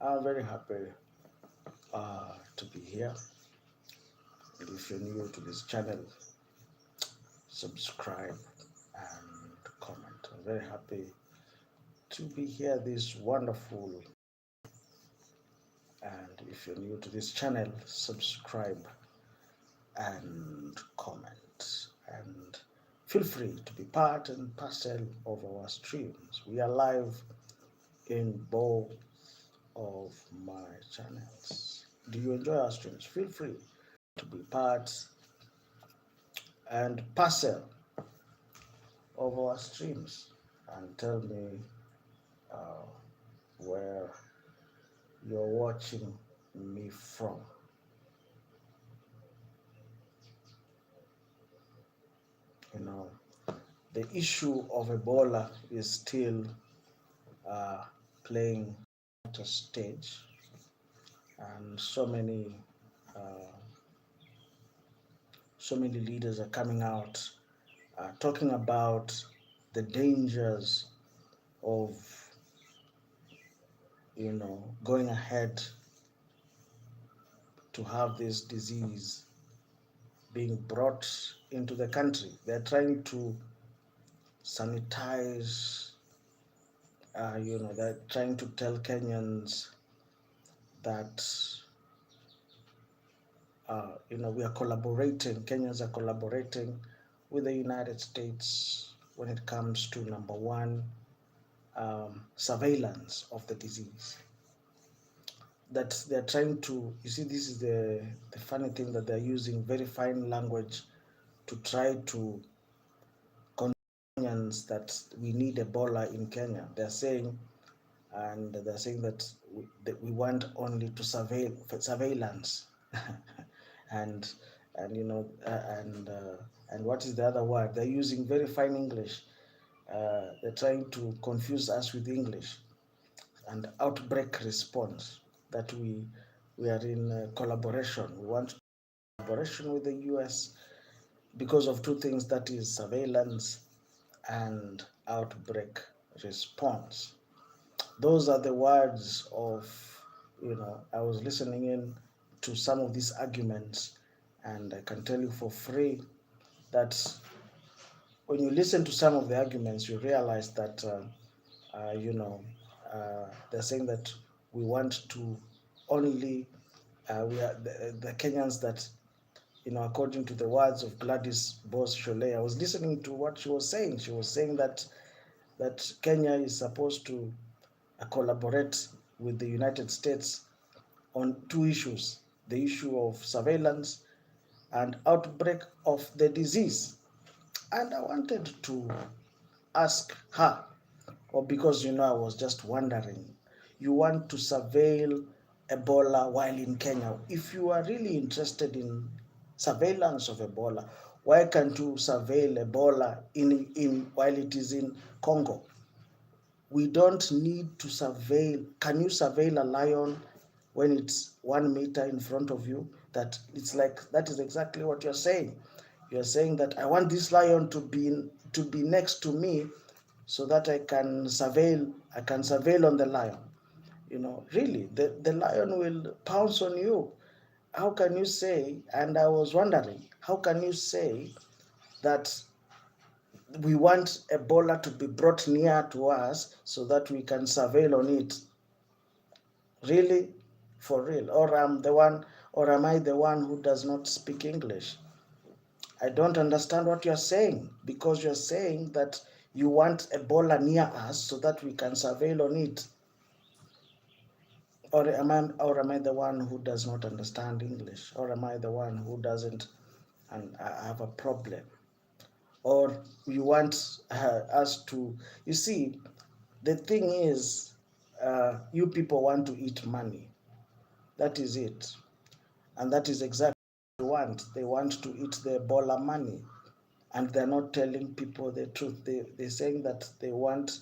I'm very happy to be here. If you're new to this channel, subscribe and comment. I'm very happy to be here this wonderful. And if you're new to this channel, subscribe and comment. And feel free to be part and parcel of our streams. We are live in both of my channels. Do you enjoy our streams? Feel free to be part and parcel of our streams and tell me uh, where you're watching me from. You know, the issue of Ebola is still uh, playing at a stage, and uh, so many leaders are coming out talking about the dangers of going ahead to have this disease being brought into the country. They're trying to sanitize, they're trying to tell Kenyans that, we are collaborating, Kenyans are collaborating with the United States when it comes to number one, surveillance of the disease. That they're trying to, you see, this is the funny thing, that they're using very fine language to try to convince that we need Ebola in Kenya. They're saying, that we want only to surveillance, and and what is the other word? They're using very fine English. They're trying to confuse us with English, and outbreak response, that we are in collaboration. We want collaboration with the US because of two things, that is surveillance and outbreak response. Those are the words of, I was listening in to some of these arguments, and I can tell you for free that when you listen to some of the arguments, you realize that, they're saying that we want to only, we are the Kenyans that, according to the words of Gladys Boss Sholay, I was listening to what she was saying. She was saying that Kenya is supposed to collaborate with the United States on two issues: the issue of surveillance and outbreak of the disease. And I wanted to ask her, or because, I was just wondering, you want to surveil Ebola while in Kenya. If you are really interested in surveillance of Ebola, why can't you surveil Ebola in while it is in Congo? We don't need to surveil. Can you surveil a lion when it's 1 meter in front of you? That is exactly what you're saying. You're saying that I want this lion to be next to me, so that I can surveil on the lion. Really, the lion will pounce on you. How can you say, and I was wondering, how can you say that we want Ebola to be brought near to us so that we can surveil on it? Really? For real? Or am I the one who does not speak English? I don't understand what you're saying, because you're saying that you want Ebola near us so that we can surveil on it. Or am I the one who does not understand English? Or am I the one who doesn't, and I have a problem? Or you want us to, you see, the thing is, you people want to eat money. That is it. And that is exactly what they want. They want to eat the Ebola money. And they're not telling people the truth. They're saying that they want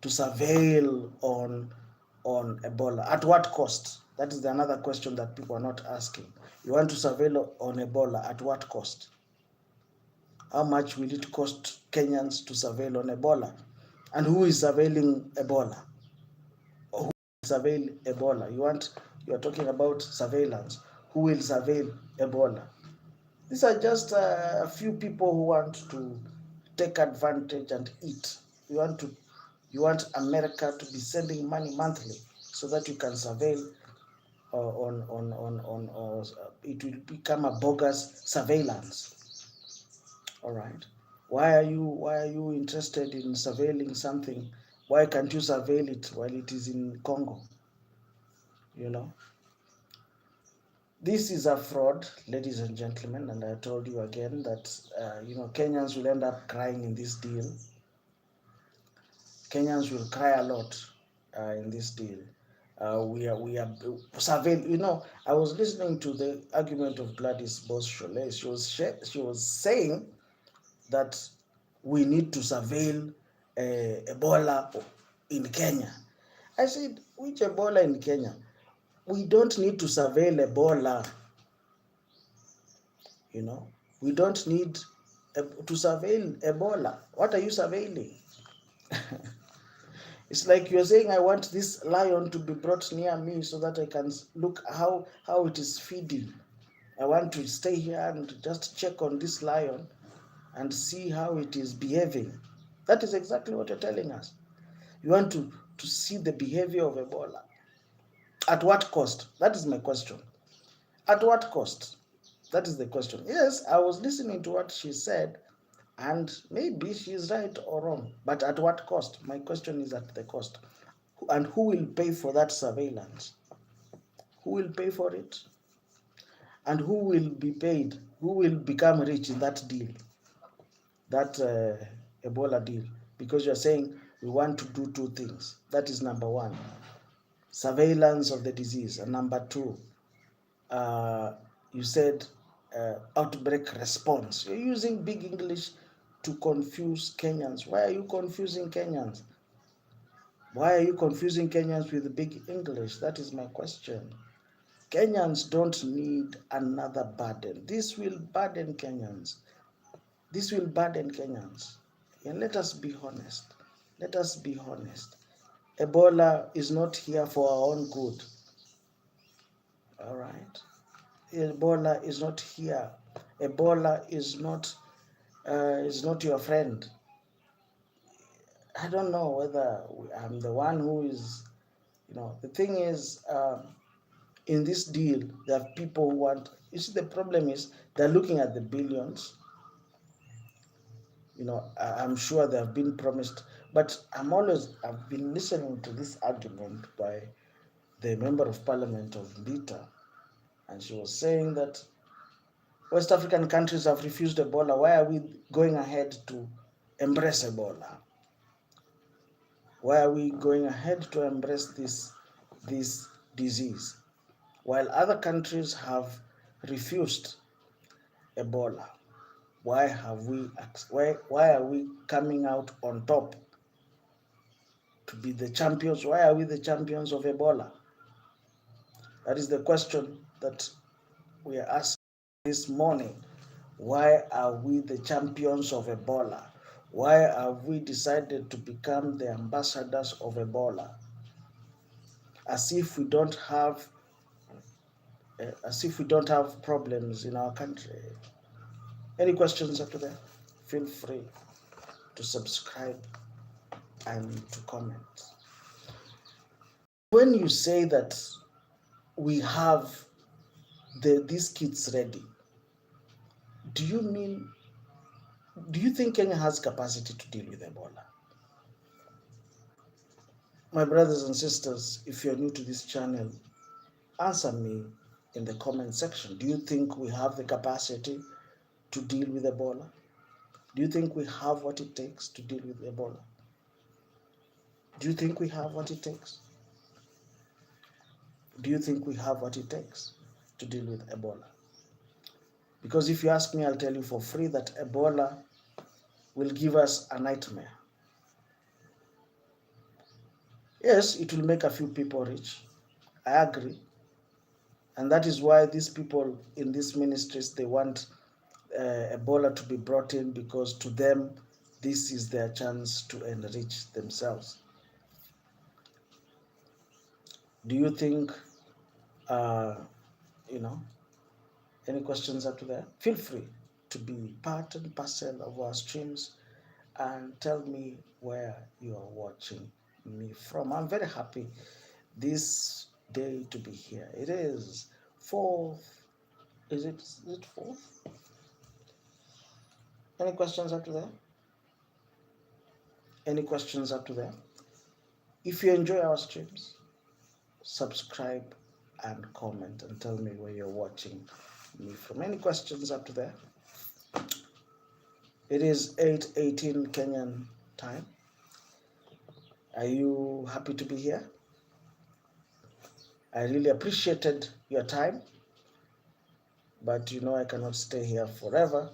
to surveil on Ebola. At what cost? That is another question that people are not asking. You want to surveil on Ebola, at what cost? How much will it cost Kenyans to surveil on Ebola? And who is surveilling Ebola? surveil Ebola. You are talking about surveillance. Who will surveil Ebola? These are just a few people who want to take advantage and eat. You want America to be sending money monthly so that you can surveil it will become a bogus surveillance. All right. Why are you interested in surveilling something? Why can't you surveil it while it is in Congo? You know, this is a fraud, ladies and gentlemen, and I told you again that Kenyans will end up crying in this deal. Kenyans will cry a lot in this deal. We are surveil. I was listening to the argument of Gladys Boss Shole. She was saying that we need to surveil Ebola in Kenya. I said, which Ebola in Kenya? We don't need to surveil Ebola. We don't need to surveil Ebola. What are you surveilling? It's like you're saying, I want this lion to be brought near me so that I can look how it is feeding. I want to stay here and just check on this lion and see how it is behaving. That is exactly what you're telling us. You want to see the behavior of Ebola. At what cost? That is my question. At what cost? That is the question. Yes, I was listening to what she said, and maybe she is right or wrong. But at what cost? My question is at the cost. And who will pay for that surveillance? Who will pay for it? And who will be paid? Who will become rich in that deal? That Ebola deal? Because you're saying we want to do two things. That is number one, surveillance of the disease. And number two, you said outbreak response. You're using big English to confuse Kenyans. Why are you confusing Kenyans? Why are you confusing Kenyans with big English? That is my question. Kenyans don't need another burden. This will burden Kenyans. This will burden Kenyans. And let us be honest. Let us be honest. Ebola is not here for our own good. All right? Ebola is not here. Ebola is not your friend. I don't know whether I'm the one who is, the thing is, in this deal, there are people who want, you see, the problem is they're looking at the billions. I'm sure they have been promised, but I've been listening to this argument by the Member of Parliament of Mbita, and she was saying that West African countries have refused Ebola. Why are we going ahead to embrace Ebola? Why are we going ahead to embrace this disease while other countries have refused Ebola? Why are we coming out on top to be the champions? Why are we the champions of Ebola? That is the question that we are asking this morning. Why are we the champions of Ebola? Why have we decided to become the ambassadors of Ebola? As if we don't have problems in our country. Any questions after that? Feel free to subscribe and to comment. When you say that we have these kits ready, do you think Kenya has capacity to deal with Ebola? My brothers and sisters, if you're new to this channel, answer me in the comment section. Do you think we have the capacity to deal with Ebola? Do you think we have what it takes to deal with Ebola? Do you think we have what it takes? Do you think we have what it takes to deal with Ebola? Because if you ask me, I'll tell you for free that Ebola will give us a nightmare. Yes, it will make a few people rich. I agree. And that is why these people in these ministries, they want Ebola to be brought in, because to them, this is their chance to enrich themselves. Do you think, uh, you know, any questions up to there? Feel free to be part and parcel of our streams and tell me where you are watching me from. I'm very happy this day to be here. It is 4th. Is it 4th? Any questions up to there? Any questions up to there? If you enjoy our streams, subscribe and comment and tell me where you're watching me from. Any questions up to there? It is 8:18 Kenyan time. Are you happy to be here? I really appreciated your time, but I cannot stay here forever.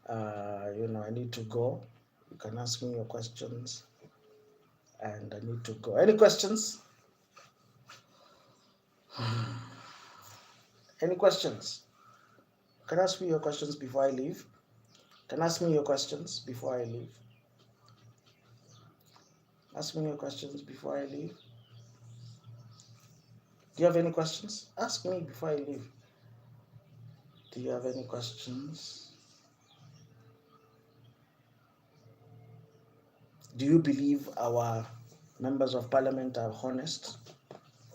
I need to go. You can ask me your questions, and I need to go. Any questions? Any questions? Can ask me your questions before I leave. Can ask me your questions before I leave. Ask me your questions before I leave. Do you have any questions? Ask me before I leave. Do you have any questions? Do you believe our members of parliament are honest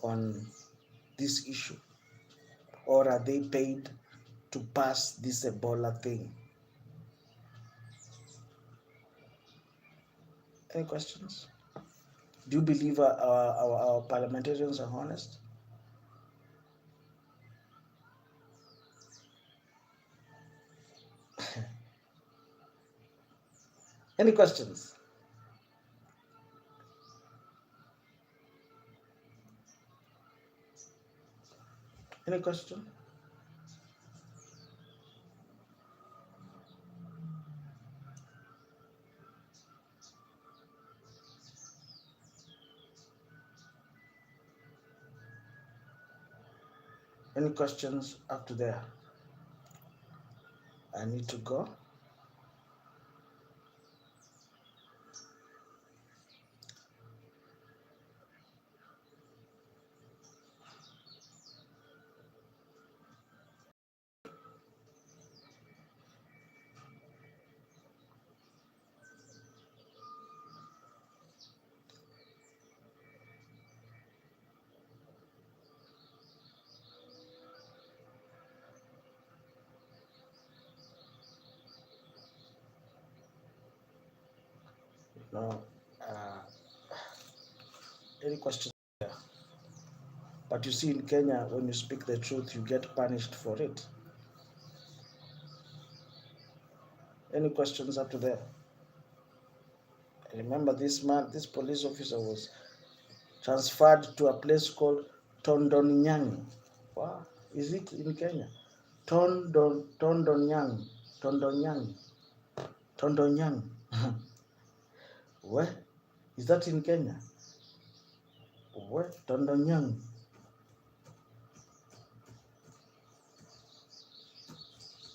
on this issue? Or are they paid to pass this Ebola thing? Any questions? Do you believe our parliamentarians are honest? Any questions? Any question? Any questions up to there? I need to go. No. Any questions there? But you see, in Kenya, when you speak the truth, you get punished for it. Any questions up to there? I remember this police officer was transferred to a place called Tondonyang. Wow, is it in Kenya? Tondonyang, Tondonyang, Tondonyang. Where is that in Kenya? Where Tondonyang?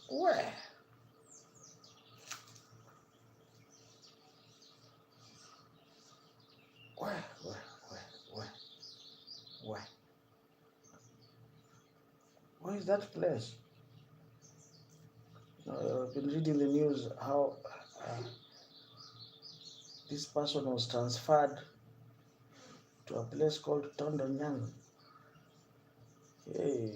Where? Where? Where is that place? I've been reading the news how this person was transferred to a place called Tondonyang. Hey.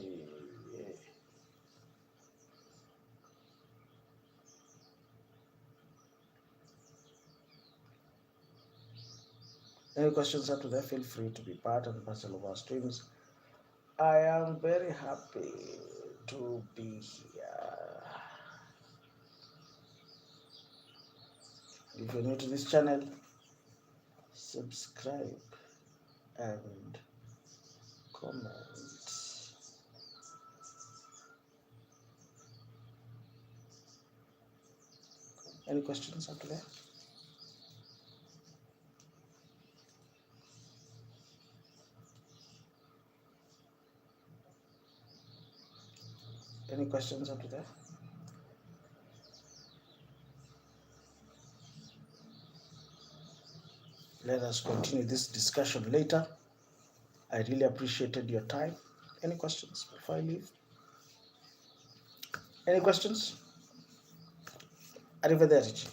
Any questions up to there? Feel free to be part and parcel of our streams. I am very happy to be here. If you're new to this channel, subscribe and comment. Any questions up to there? Any questions up to there? Let us continue this discussion later. I really appreciated your time. Any questions before I leave? Any questions? Arrivederci.